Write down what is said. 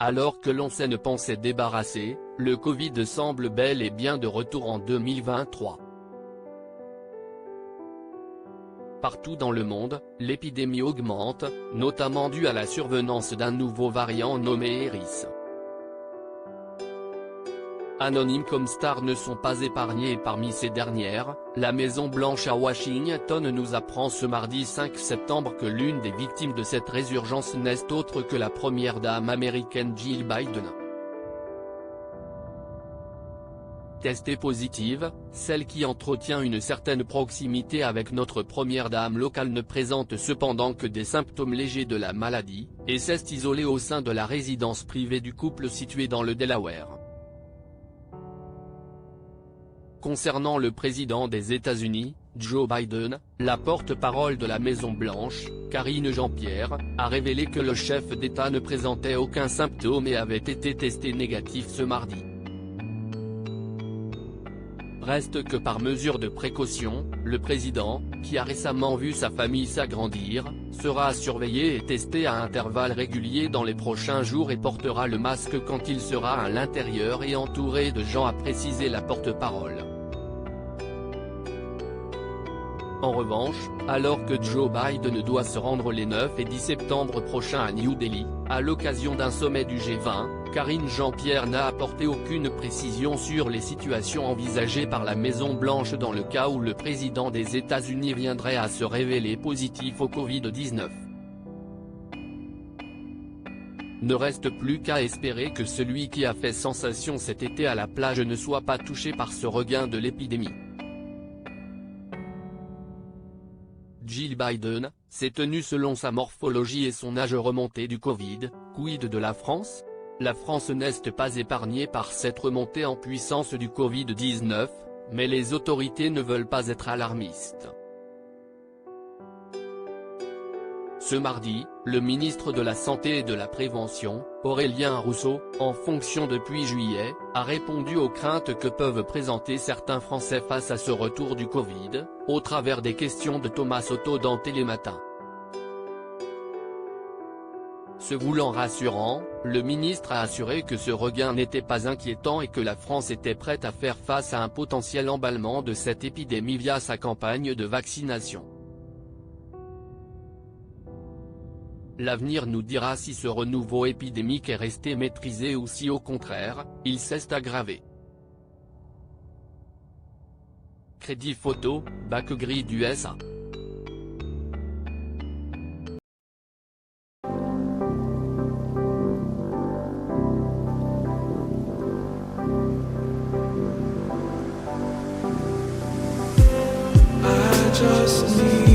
Alors que l'on ne pensait débarrassé, le Covid semble bel et bien de retour en 2023. Partout dans le monde, l'épidémie augmente, notamment due à la survenance d'un nouveau variant nommé Eris. Anonymes comme stars ne sont pas épargnés et parmi ces dernières, la Maison-Blanche à Washington nous apprend ce mardi 5 septembre que l'une des victimes de cette résurgence n'est autre que la première dame américaine Jill Biden. Testée positive, celle qui entretient une certaine proximité avec notre première dame locale ne présente cependant que des symptômes légers de la maladie, et s'est isolée au sein de la résidence privée du couple située dans le Delaware. Concernant le président des États-Unis, Joe Biden, la porte-parole de la Maison-Blanche, Karine Jean-Pierre, a révélé que le chef d'État ne présentait aucun symptôme et avait été testé négatif ce mardi. Reste que par mesure de précaution, le président, qui a récemment vu sa famille s'agrandir, sera surveillé et testé à intervalles réguliers dans les prochains jours et portera le masque quand il sera à l'intérieur et entouré de gens, a précisé la porte-parole. En revanche, alors que Joe Biden doit se rendre les 9 et 10 septembre prochains à New Delhi, à l'occasion d'un sommet du G20, Karine Jean-Pierre n'a apporté aucune précision sur les situations envisagées par la Maison-Blanche dans le cas où le président des États-Unis viendrait à se révéler positif au Covid-19. Ne reste plus qu'à espérer que celui qui a fait sensation cet été à la plage ne soit pas touché par ce regain de l'épidémie. Jill Biden, s'est tenue selon sa morphologie et son âge remonté du Covid, quid de la France ? La France n'est pas épargnée par cette remontée en puissance du Covid-19, mais les autorités ne veulent pas être alarmistes. Ce mardi, le ministre de la Santé et de la Prévention, Aurélien Rousseau, en fonction depuis juillet, a répondu aux craintes que peuvent présenter certains Français face à ce retour du Covid, au travers des questions de Thomas Soto dans Télématin. Se voulant rassurant, le ministre a assuré que ce regain n'était pas inquiétant et que la France était prête à faire face à un potentiel emballement de cette épidémie via sa campagne de vaccination. L'avenir nous dira si ce renouveau épidémique est resté maîtrisé ou si au contraire, il s'est aggravé. Crédit photo, bac gris du SA. Just need